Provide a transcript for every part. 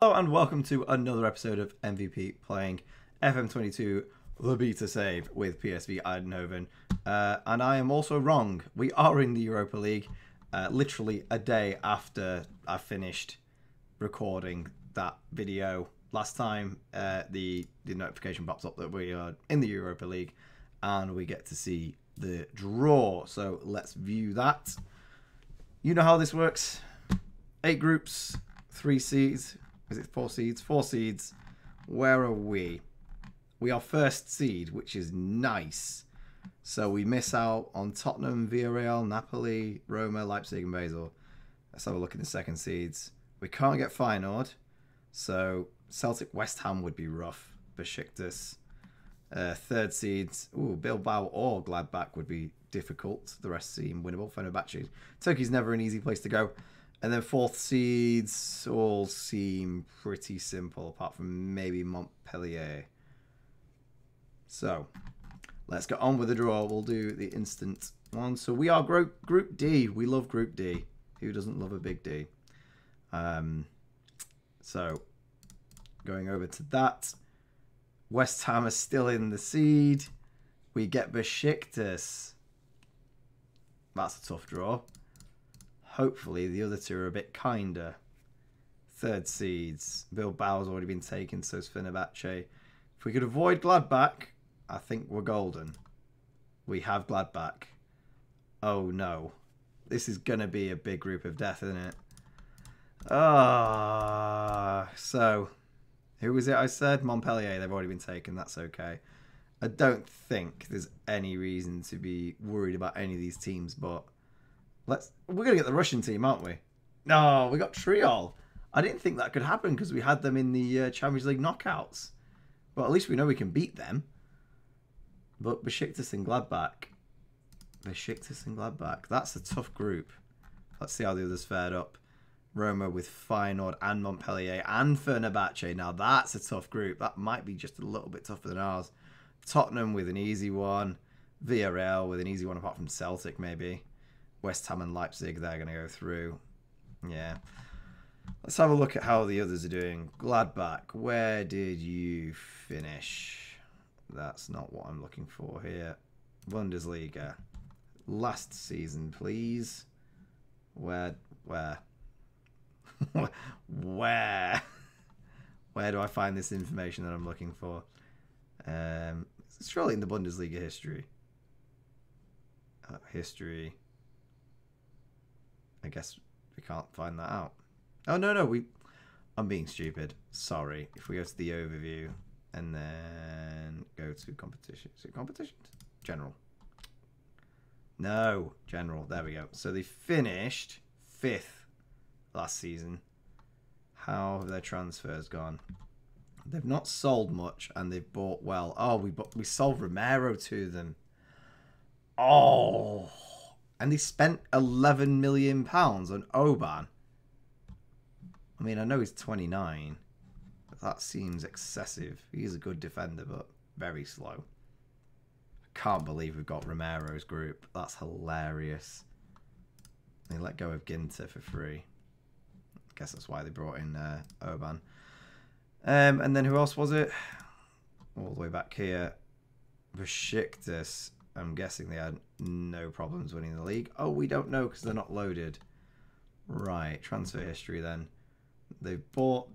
Hello and welcome to another episode of MVP playing FM22 The Beta save with PSV Eindhoven. And I am also wrong. We are in the Europa League literally a day after I finished recording that video. Last time the notification pops up that we are in the Europa League and we get to see the draw. So let's view that. You know how this works. 8 groups, 3 seeds. Is it 4 seeds? 4 seeds. Where are we? We are first seed, which is nice. So we miss out on Tottenham, Villarreal, Napoli, Roma, Leipzig, and Basel. Let's have a look at the second seeds. We can't get Feyenoord. So Celtic, West Ham would be rough. Besiktas. Third seeds. Ooh, Bilbao or Gladbach would be difficult. The rest seem winnable. Fenerbahce. Turkey's never an easy place to go. And then fourth seeds all seem pretty simple, apart from maybe Montpellier. So, let's get on with the draw. We'll do the instant one. So we are Group D. We love Group D. Who doesn't love a big D? So, going over to that. West Ham is still in the seed. We get Besiktas. That's a tough draw. Hopefully the other two are a bit kinder. Third seeds. Bilbao's already been taken, so is Fenerbahce. If we could avoid Gladbach, I think we're golden. We have Gladbach. Oh no. This is going to be a big group of death, isn't it? So, who was it I said? Montpellier, they've already been taken. That's okay. I don't think there's any reason to be worried about any of these teams, but we're going to get the Russian team, aren't we? No, we got Triol. I didn't think that could happen because we had them in the Champions League knockouts. Well, at least we know we can beat them. But Besiktas and Gladbach. Besiktas and Gladbach. That's a tough group. Let's see how the others fared up. Roma with Feyenoord and Montpellier and Fenerbahce. Now that's a tough group. That might be just a little bit tougher than ours. Tottenham with an easy one. Villarreal with an easy one apart from Celtic maybe. West Ham and Leipzig, they're going to go through. Yeah. Let's have a look at how the others are doing. Gladbach, where did you finish? That's not what I'm looking for here. Bundesliga. Last season, please. Where? Where do I find this information that I'm looking for? It's surely in the Bundesliga history. History. I guess we can't find that out. Oh, no. I'm being stupid. Sorry. If we go to the overview and then go to competition. Is it competitions? General. No. General. There we go. So they finished 5th last season. How have their transfers gone? They've not sold much and they've bought well. Oh, we sold Romero to them. Oh. And they spent £11 million on Oban. I mean, I know he's 29, but that seems excessive. He's a good defender, but very slow. I can't believe we've got Romero's group. That's hilarious. They let go of Ginter for free. I guess that's why they brought in Oban. And then who else was it? All the way back here. Besiktas. I'm guessing they had no problems winning the league. Oh, we don't know because they're not loaded. Right, transfer history then. They bought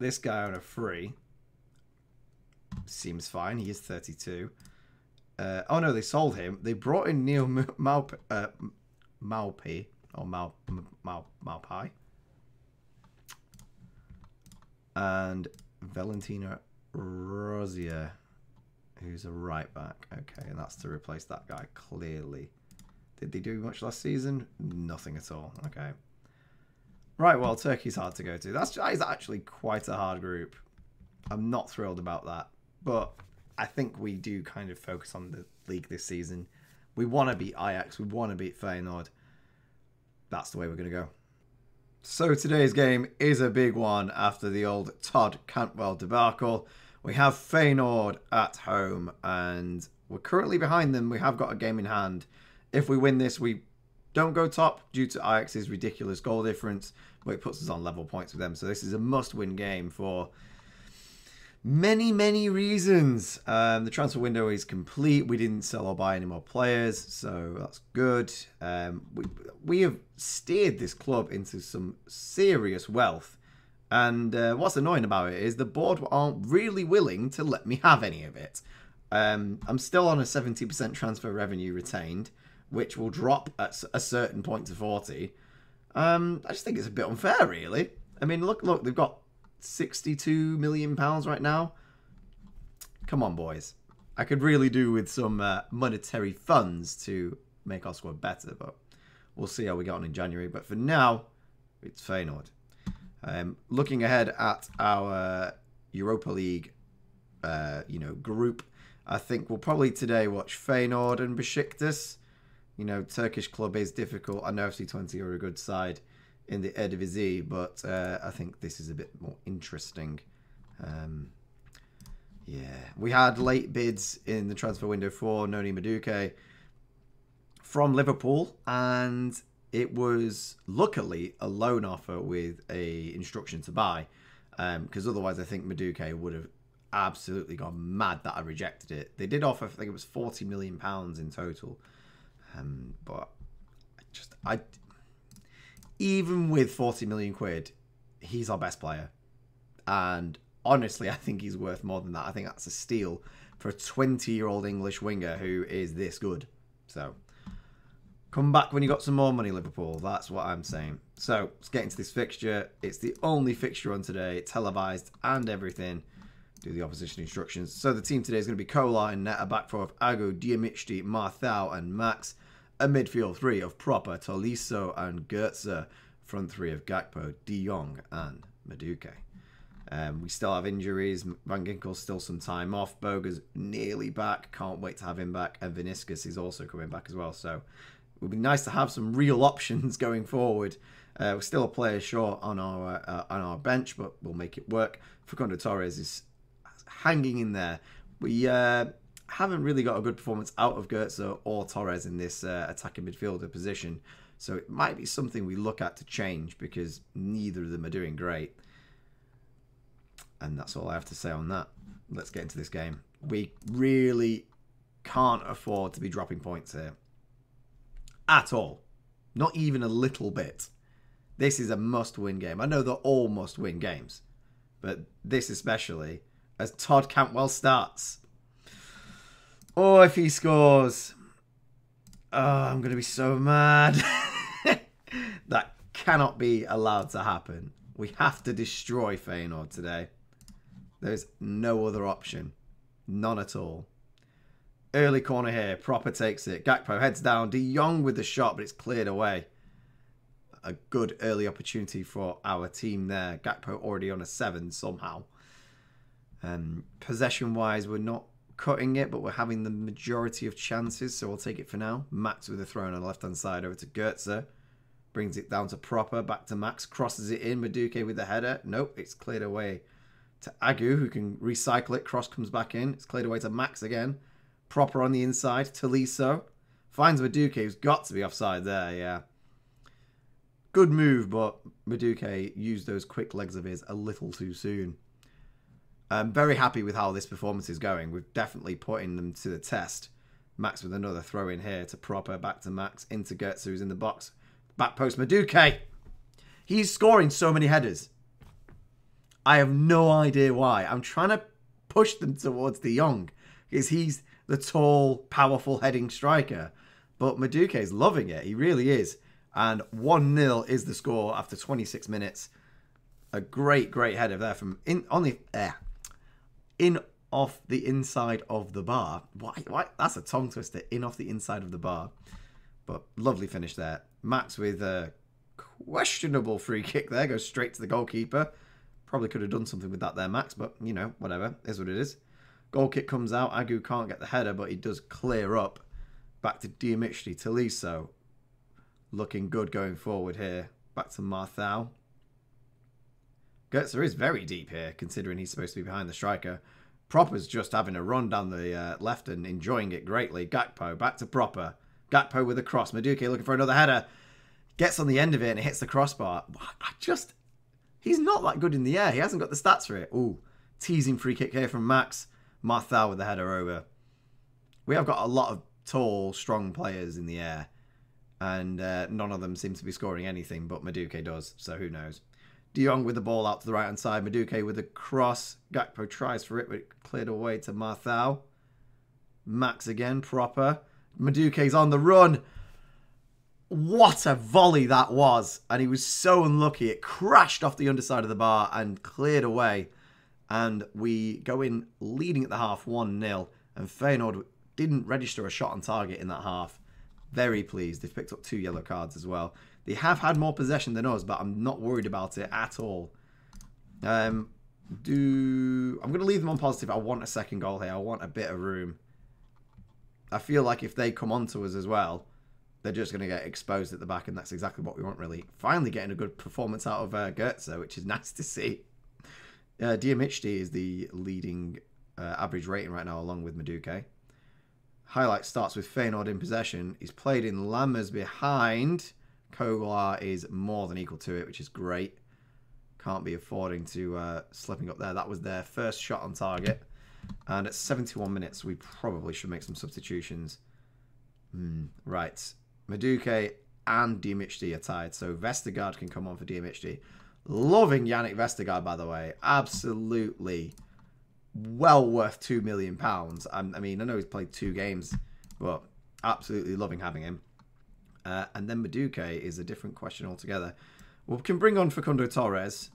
this guy on a free. Seems fine. He is 32. Oh no, they sold him. They brought in Neil Maupi or Maupai and Valentina Rozier, who's a right back. Okay, and that's to replace that guy, clearly. Did they do much last season? Nothing at all. Okay. Right, well, Turkey's hard to go to. That is actually quite a hard group. I'm not thrilled about that. But I think we do kind of focus on the league this season. We want to beat Ajax. We want to beat Feyenoord. That's the way we're going to go. So today's game is a big one after the old Todd Cantwell debacle. We have Feyenoord at home and we're currently behind them. We have got a game in hand. If we win this, we don't go top due to Ajax's ridiculous goal difference, but it puts us on level points with them. So this is a must-win game for many, many reasons. The transfer window is complete. We didn't sell or buy any more players, so that's good. We have steered this club into some serious wealth. And what's annoying about it is the board aren't really willing to let me have any of it. I'm still on a 70% transfer revenue retained, which will drop at a certain point to 40. I just think it's a bit unfair, really. I mean, look, they've got £62 million right now. Come on, boys. I could really do with some monetary funds to make our squad better, but we'll see how we get on in January. But for now, it's Feyenoord. Looking ahead at our Europa League, group, I think we'll probably today watch Feyenoord and Besiktas. You know, Turkish club is difficult. I know FC20 are a good side in the Eredivisie, but I think this is a bit more interesting. Yeah, we had late bids in the transfer window for Noni Madueke from Liverpool, and it was luckily a loan offer with a instruction to buy, because otherwise I think Madueke would have absolutely gone mad that I rejected it. They did offer, I think it was £40 million in total, but even with 40 million quid, he's our best player. And honestly, I think he's worth more than that. I think that's a steal for a 20-year-old English winger who is this good. So, come back when you got some more money, Liverpool. That's what I'm saying. So, let's get into this fixture. It's the only fixture on today, televised and everything. Do the opposition instructions. So, the team today is going to be Kolar in net, a back four of Agu, Diamichti, Marthau and Max. A midfield three of Proper, Tolisso and Goetze. Front three of Gakpo, De Jong and Madueke. We still have injuries. Van Ginkel's still some time off. Boga's nearly back. Can't wait to have him back. And Viniscus is also coming back as well. So it would be nice to have some real options going forward. We're still a player short on our bench, but we'll make it work. Facundo Torres is hanging in there. We haven't really got a good performance out of Goetze or Torres in this attacking midfielder position. So it might be something we look at to change, because neither of them are doing great. And that's all I have to say on that. Let's get into this game. We really can't afford to be dropping points here. At all. Not even a little bit. This is a must-win game. I know they're all must-win games. But this especially, as Todd Cantwell starts. Oh, if he scores. Oh, I'm going to be so mad. That cannot be allowed to happen. We have to destroy Feyenoord today. There's no other option. None at all. Early corner here. Proper takes it. Gakpo heads down. De Jong with the shot, but it's cleared away. A good early opportunity for our team there. Gakpo already on a 7 somehow. Possession-wise, we're not cutting it, but we're having the majority of chances, so we'll take it for now. Max with a throw on the left-hand side over to Goetze. Brings it down to Proper. Back to Max. Crosses it in. Madueke with the header. Nope, it's cleared away to Agu, who can recycle it. Cross comes back in. It's cleared away to Max again. Proper on the inside. Tolisso finds Madueke, who's got to be offside there, yeah. Good move, but Madueke used those quick legs of his a little too soon. I'm very happy with how this performance is going. We've definitely putting them to the test. Max with another throw in here to Proper. Back to Max. Into Goetze, who's in the box. Back post Madueke. He's scoring so many headers. I have no idea why. I'm trying to push them towards De Jong, because he's the tall, powerful heading striker. But Madueke's loving it. He really is. And 1-0 is the score after 26 minutes. A great, great header there from in off the inside of the bar. Why? That's a tongue twister. In off the inside of the bar. But lovely finish there. Max with a questionable free kick there. Goes straight to the goalkeeper. Probably could have done something with that there, Max. But, you know, whatever. Is what it is. Goal kick comes out. Agu can't get the header, but he does clear up. Back to Diamichti. Tolisso. Looking good going forward here. Back to Marthau. Goetze is very deep here, considering he's supposed to be behind the striker. Proper's just having a run down the left and enjoying it greatly. Gakpo. Back to Proper. Gakpo with a cross. Madueke looking for another header. Gets on the end of it and it hits the crossbar. He's not that good in the air. He hasn't got the stats for it. Ooh, teasing free kick here from Max. Marthal with the header over. We have got a lot of tall, strong players in the air. And none of them seem to be scoring anything, but Madueke does, so who knows. De Jong with the ball out to the right-hand side. Madueke with a cross. Gakpo tries for it, but it cleared away to Marthal. Max again, proper. Madueke's on the run. What a volley that was. And he was so unlucky. It crashed off the underside of the bar and cleared away. And we go in leading at the half 1-0. And Feyenoord didn't register a shot on target in that half. Very pleased. They've picked up 2 yellow cards as well. They have had more possession than us, but I'm not worried about it at all. I'm going to leave them on positive. I want a second goal here. I want a bit of room. I feel like if they come onto us as well, they're just going to get exposed at the back, and that's exactly what we want, really. Finally getting a good performance out of Goetze, which is nice to see. Diamichti is the leading average rating right now, along with Madueke. Highlight starts with Feyenoord in possession. He's played in Lammers behind. Koglar is more than equal to it, which is great. Can't be affording to slipping up there. That was their first shot on target. And at 71 minutes, we probably should make some substitutions. Right. Madueke and Diamichti are tied. So Vestergaard can come on for Diamichti. Loving Yannick Vestergaard, by the way. Absolutely well worth £2 million. I mean, I know he's played 2 games, but absolutely loving having him. And then Madueke is a different question altogether. We can bring on Facundo Torres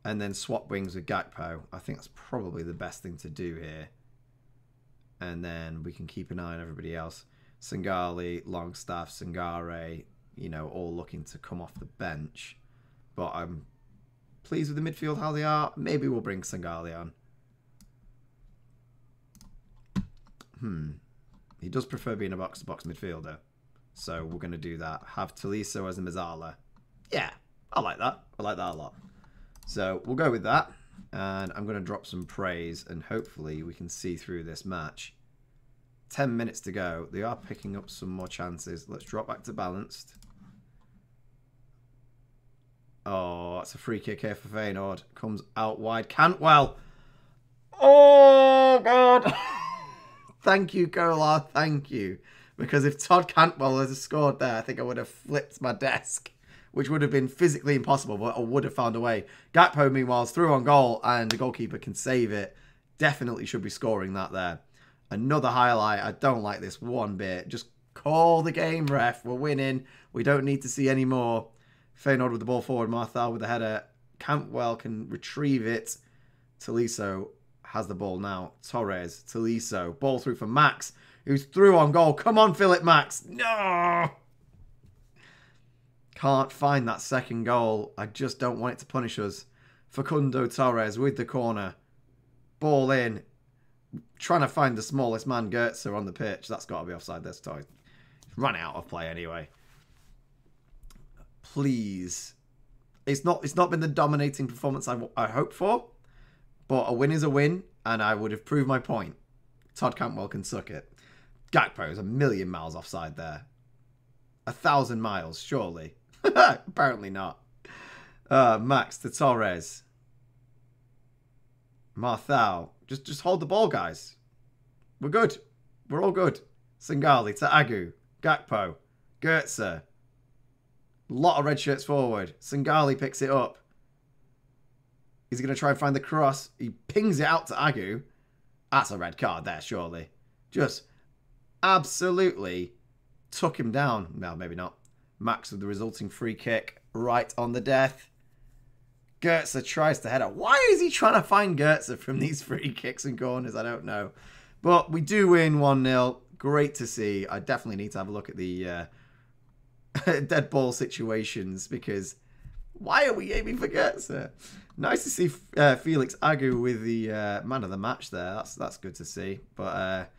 and then swap wings with Gakpo. I think that's probably the best thing to do here. And then we can keep an eye on everybody else. Sangali, Longstaff, Sangare, you know, all looking to come off the bench. But I'm pleased with the midfield, how they are. Maybe we'll bring Sangali on. He does prefer being a box-to-box midfielder. So we're going to do that. Have Tolisso as a Mazzala. Yeah, I like that. I like that a lot. So we'll go with that. And I'm going to drop some praise. And hopefully we can see through this match. 10 minutes to go. They are picking up some more chances. Let's drop back to balanced. Oh, that's a free kick here for Feyenoord. Comes out wide. Cantwell. Oh, God. Thank you, Kolar. Thank you. Because if Todd Cantwell had scored there, I think I would have flipped my desk, which would have been physically impossible, but I would have found a way. Gakpo, meanwhile, is through on goal, and the goalkeeper can save it. Definitely should be scoring that there. Another highlight. I don't like this one bit. Just call the game, ref. We're winning. We don't need to see any more. Feyenoord with the ball forward. Marthal with the header. Cantwell can retrieve it. Tolisso has the ball now. Torres, Tolisso. Ball through for Max, who's through on goal. Come on, Philip Max. No! Can't find that second goal. I just don't want it to punish us. Facundo Torres with the corner. Ball in. Trying to find the smallest man, Goetze, on the pitch. That's got to be offside this time. Run out of play anyway. Please. It's not been the dominating performance I hoped for. But a win is a win. And I would have proved my point. Todd Cantwell can suck it. Gakpo is a million miles offside there. 1,000 miles, surely. Apparently not. Max to Torres. Marthal. Just hold the ball, guys. We're good. We're all good. Sangali to Agu. Gakpo. Goetze. A lot of red shirts forward. Sangali picks it up. He's going to try and find the cross. He pings it out to Agu. That's a red card there, surely. Just absolutely took him down. No, maybe not. Max with the resulting free kick right on the death. Goetze tries to head up. Why is he trying to find Goetze from these free kicks and corners? I don't know. But we do win 1-0. Great to see. I definitely need to have a look at the dead ball situations, because why are we aiming for Goetze? Nice to see Felix Agu with the man of the match there. That's good to see. But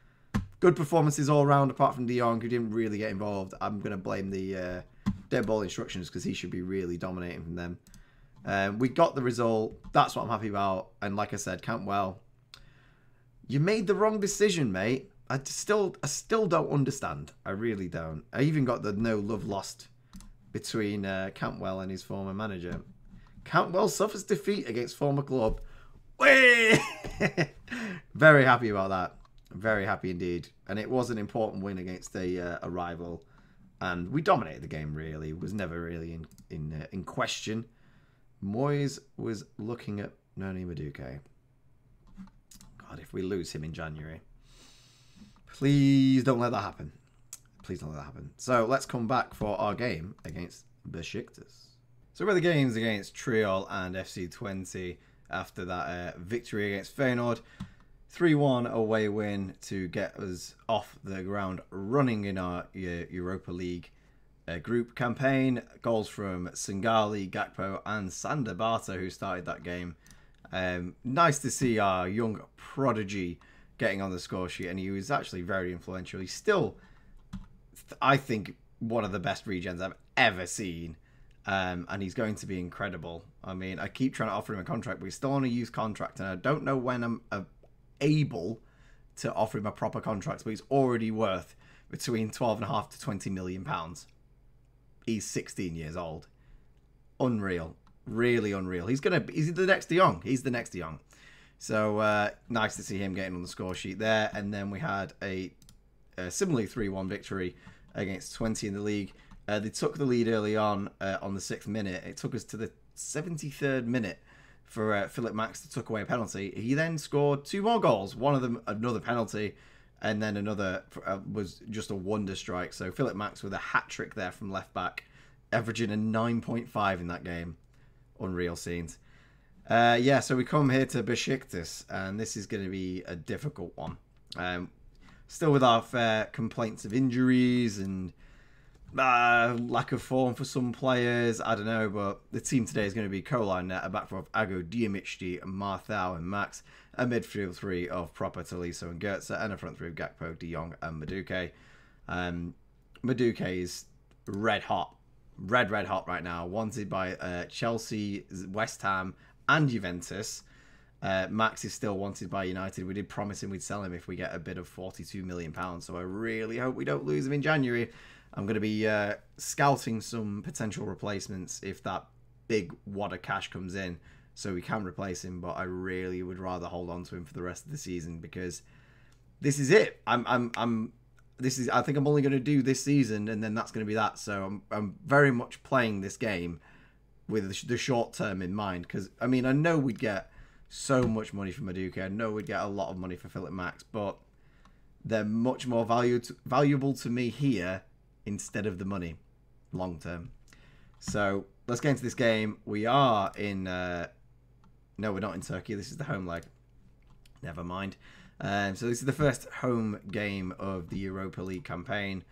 good performances all round, apart from De Jong, who didn't really get involved. I'm going to blame the dead ball instructions, because he should be really dominating from them. We got the result. That's what I'm happy about. And like I said, Cantwell, you made the wrong decision, mate. I still don't understand. I really don't. I even got the no love lost between Cantwell and his former manager. Cantwell suffers defeat against former club. Whee! Very happy about that. Very happy indeed. And it was an important win against a rival. And we dominated the game, really. It was never really in question. Moyes was looking at Noni Madueke. God, if we lose him in January. Please don't let that happen. Please don't let that happen. So let's come back for our game against Besiktas. So we're the games against Triol and FC20 after that victory against Feyenoord. 3-1 away win to get us off the ground running in our Europa League group campaign. Goals from Singali, Gakpo and Sander Barta, who started that game. Nice to see our young prodigy getting on the score sheet, and he was actually very influential. He's still, I think, one of the best regens I've ever seen. And he's going to be incredible. I mean, I keep trying to offer him a contract, but he's still on a youth contract, and I don't know when I'm able to offer him a proper contract, but he's already worth between 12.5 to 20 million pounds. He's 16 years old. Unreal. Really unreal. He's the next De Jong. He's the next De Jong. So nice to see him getting on the score sheet there. And then we had a similarly 3-1 victory against 20 in the league. They took the lead early on the 6th minute. It took us to the 73rd minute for Philip Max to tuck away a penalty. He then scored 2 more goals. One of them, another penalty, and then another was just a wonder strike. So Philip Max with a hat-trick there from left-back, averaging a 9.5 in that game. Unreal scenes. Yeah, so we come here to Besiktas, and this is going to be a difficult one. Still with our fair complaints of injuries and lack of form for some players. I don't know, but the team today is going to be Coline net, a back four of Ago, Diamichti, Marthau and Max, a midfield 3 of Proper, Tolisso and Goetze, and a front 3 of Gakpo, De Jong and Madueke. Madueke is red hot right now, wanted by Chelsea, West Ham and Juventus. Max is still wanted by United. We did promise him we'd sell him if we get a bid of £42 million, so I really hope we don't lose him in January. I'm going to be scouting some potential replacements if that big wad of cash comes in, so we can replace him. But I really would rather hold on to him for the rest of the season, because this is it. I think I'm only going to do this season, and then that's going to be that. So I'm very much playing this game with the short term in mind, because I mean, I know we'd get so much money from Madueke. I know we'd get a lot of money for Philip Max, but they're much more valuable to me here instead of the money long term. So let's get into this game. We are in no, we're not in Turkey. This is the home leg. Never mind. So this is the first home game of the Europa League campaign.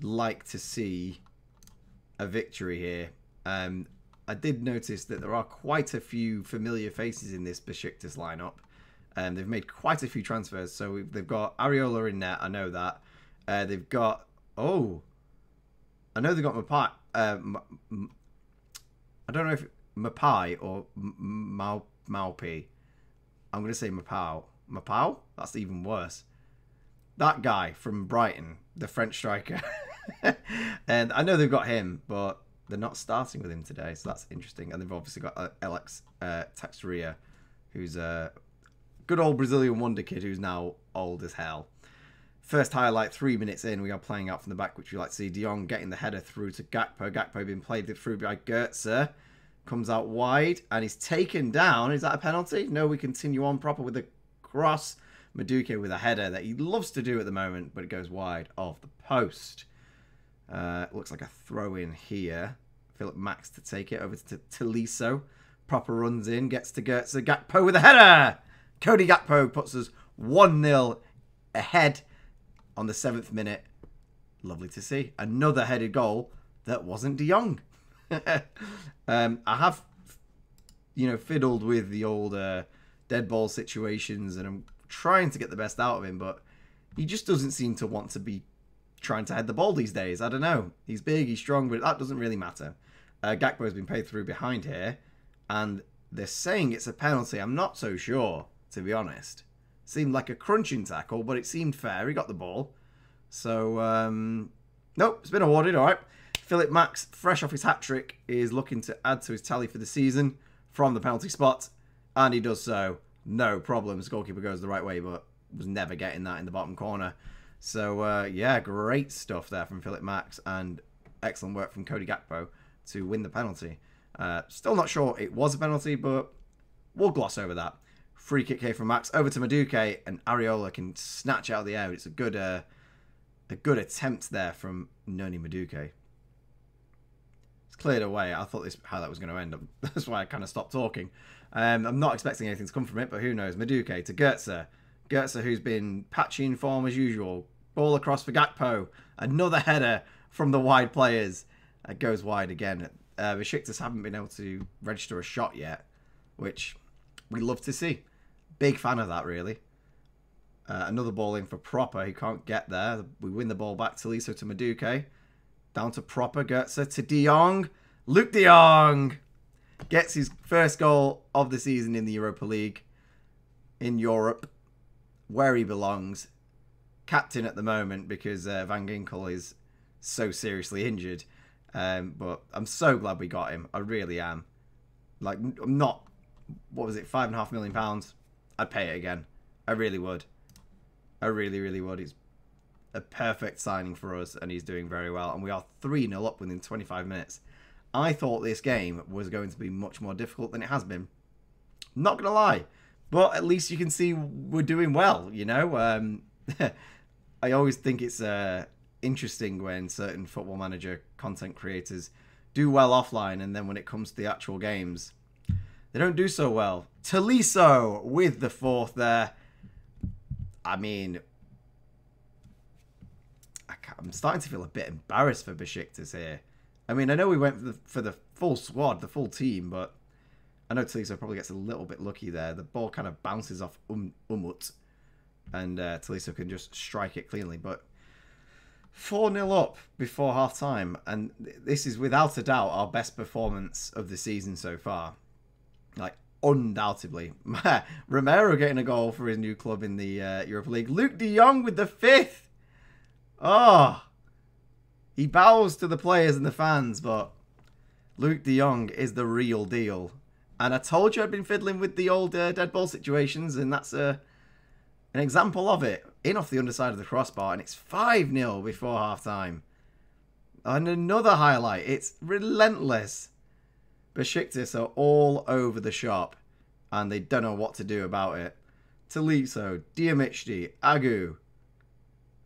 Like to see a victory here. I did notice that there are quite a few familiar faces in this Besiktas lineup. They've made quite a few transfers. So they've got Areola in net. I know that. They've got I know they've got Mapai. I don't know if Mapai or Maupi. I'm going to say Mapau. Mapau? That's even worse. That guy from Brighton, the French striker. And I know they've got him, but they're not starting with him today, so that's interesting. And they've obviously got Alex Texteria, who's a good old Brazilian wonder kid who's now old as hell. First highlight, 3 minutes in, we are playing out from the back, which we like to see. De Jong getting the header through to Gakpo. Gakpo being played through by Goetze. Comes out wide, and he's taken down. Is that a penalty? No, we continue on proper with the cross. Madueke with a header that he loves to do at the moment, but it goes wide of the post. Looks like a throw-in here. Philip Max to take it over to Tolisso. Proper runs in, gets to Goetze. Gakpo with a header! Cody Gakpo puts us 1-0 ahead on the 7th minute. Lovely to see. Another headed goal that wasn't De Jong. I have, fiddled with the old dead ball situations, and I'm trying to get the best out of him, but he just doesn't seem to want to be trying to head the ball these days. I don't know. He's big, he's strong, but that doesn't really matter. Gakpo has been paid through behind here, and they're saying it's a penalty. I'm not so sure, to be honest. Seemed like a crunching tackle, but it seemed fair. He got the ball. So, nope, it's been awarded. All right. Philip Max, fresh off his hat-trick, is looking to add to his tally for the season from the penalty spot. And he does so. No problems. Goalkeeper goes the right way, but was never getting that in the bottom corner. So, yeah, great stuff there from Philip Max. And excellent work from Cody Gakpo to win the penalty. Still not sure it was a penalty, but we'll gloss over that. Free kick here from Max over to Madueke, and Areola can snatch out of the air. It's a good attempt there from Noni Madueke. It's cleared away. I thought how that was going to end up. That's why I kind of stopped talking. I'm not expecting anything to come from it, but who knows? Madueke to Goetze. Goetze, who's been patchy in form as usual. Ball across for Gakpo. Another header from the wide players. It goes wide again. Besiktas haven't been able to register a shot yet, which we love to see. Big fan of that, really. Another ball in for Proper. He can't get there. We win the ball back. Tolisso to Madueke. Down to Proper. Goetze to De Jong. Luke De Jong gets his first goal of the season in the Europa League. In Europe, where he belongs. Captain at the moment because Van Ginkel is so seriously injured. But I'm so glad we got him. I really am. Like, I'm not... What was it? £5.5 million. I'd pay it again. I really would. I really, really would. He's a perfect signing for us, and he's doing very well. And we are 3-0 up within 25 minutes. I thought this game was going to be much more difficult than it has been. Not going to lie. But at least you can see we're doing well, you know? I always think it's interesting when certain Football Manager content creators do well offline, and then when it comes to the actual games, they don't do so well. Tolisso with the fourth there. I mean, I'm starting to feel a bit embarrassed for Besiktas here. I mean, I know we went for the full squad, the full team, but I know Tolisso probably gets a little bit lucky there. The ball kind of bounces off Umut, and Tolisso can just strike it cleanly. But 4-0 up before half-time, and this is without a doubt our best performance of the season so far. Like, undoubtedly. Romero getting a goal for his new club in the Europa League. Luke De Jong with the 5th. Oh, he bows to the players and the fans, but Luke De Jong is the real deal. And I told you I'd been fiddling with the old dead ball situations, and that's an example of it. In off the underside of the crossbar, and it's 5-0 before half-time. And another highlight. It's relentless. Besiktas are all over the shop, and they don't know what to do about it. Tolisso, Diamichti, Agu.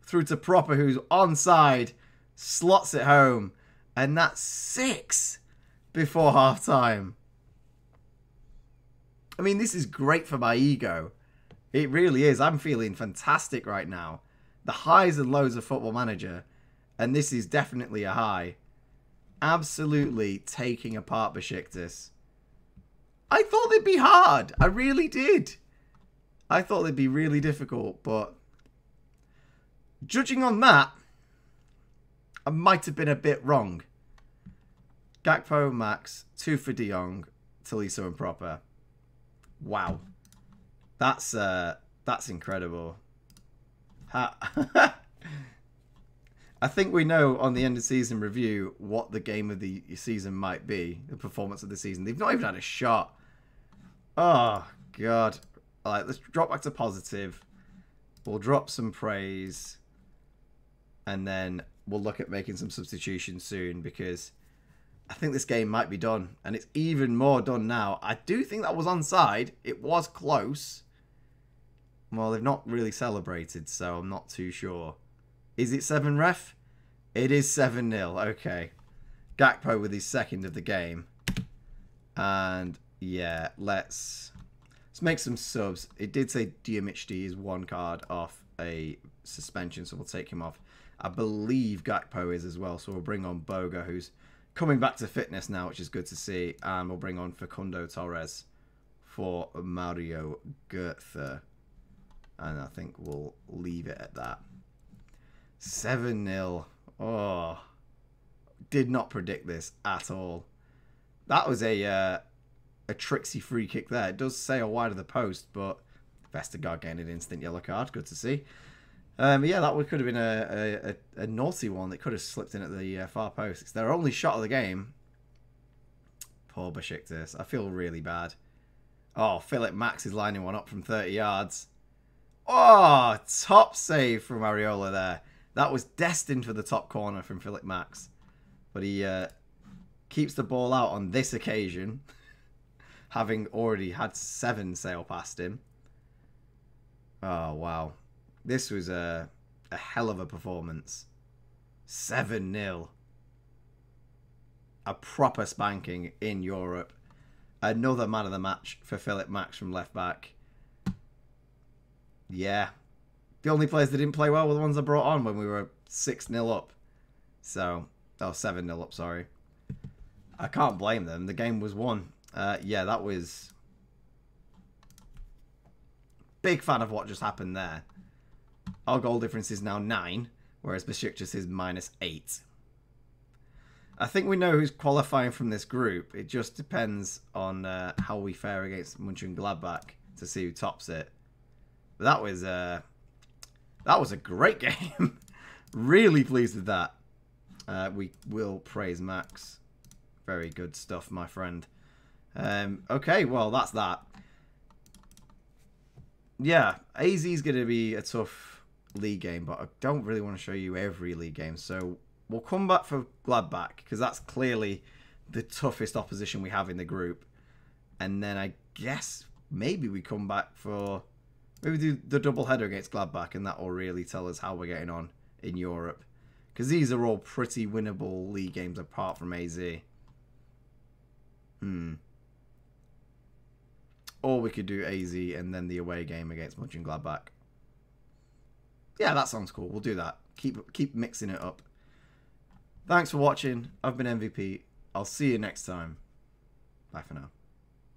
Through to Proper, who's onside. Slots it home. And that's 6 before half-time. I mean, this is great for my ego. It really is. I'm feeling fantastic right now. The highs and lows of Football Manager. And this is definitely a high. Absolutely taking apart Besiktas. I thought they'd be hard. I really did. I thought they'd be really difficult. But judging on that, I might have been a bit wrong. Gakpo, Max, 2 for De Jong, Tolisso and Proper. Wow. That's incredible. I think we know on the end of season review what the game of the season might be. The performance of the season. They've not even had a shot. Oh, God. All right, let's drop back to positive. We'll drop some praise. And then we'll look at making some substitutions soon, because I think this game might be done. And it's even more done now. I do think that was onside. It was close. Well, they've not really celebrated, so I'm not too sure. Is it 7, ref? It is 7-0. Okay. Gakpo with his second of the game. And, yeah, let's make some subs. It did say Diamichti is 1 card off a suspension, so we'll take him off. I believe Gakpo is as well, so we'll bring on Boga, who's coming back to fitness now, which is good to see. And we'll bring on Facundo Torres for Mario Goethe. And I think we'll leave it at that. 7-0. Oh. Did not predict this at all. That was a tricksy free kick there. It does say a wide of the post, but Vestergaard getting an instant yellow card. Good to see. Yeah, that could have been a naughty one that could have slipped in at the far post. It's their only shot of the game. Poor Besiktas. I feel really bad. Oh, Philip Max is lining one up from 30 yards. Oh, top save from Areola there. That was destined for the top corner from Philip Max. But he keeps the ball out on this occasion, having already had 7 sail past him. Oh, wow. This was a hell of a performance. 7-0. A proper spanking in Europe. Another man of the match for Philip Max from left back. Yeah. The only players that didn't play well were the ones I brought on when we were 6-0 up. So, oh, 7-0 up, sorry. I can't blame them. The game was won. Yeah, that was... Big fan of what just happened there. Our goal difference is now 9, whereas Besiktas is -8. I think we know who's qualifying from this group. It just depends on how we fare against Mönchengladbach to see who tops it. But that was a great game. Really pleased with that. We will praise Max. Very good stuff, my friend. Okay, well, that's that. Yeah, AZ is going to be a tough league game, but I don't really want to show you every league game. So we'll come back for Gladbach, because that's clearly the toughest opposition we have in the group. And then I guess maybe we come back for... Maybe do the double header against Gladbach, and that will really tell us how we're getting on in Europe. Because these are all pretty winnable league games apart from AZ. Or we could do AZ and then the away game against Mönchengladbach. Yeah, that sounds cool. We'll do that. Keep mixing it up. Thanks for watching. I've been MVPete. I'll see you next time. Bye for now.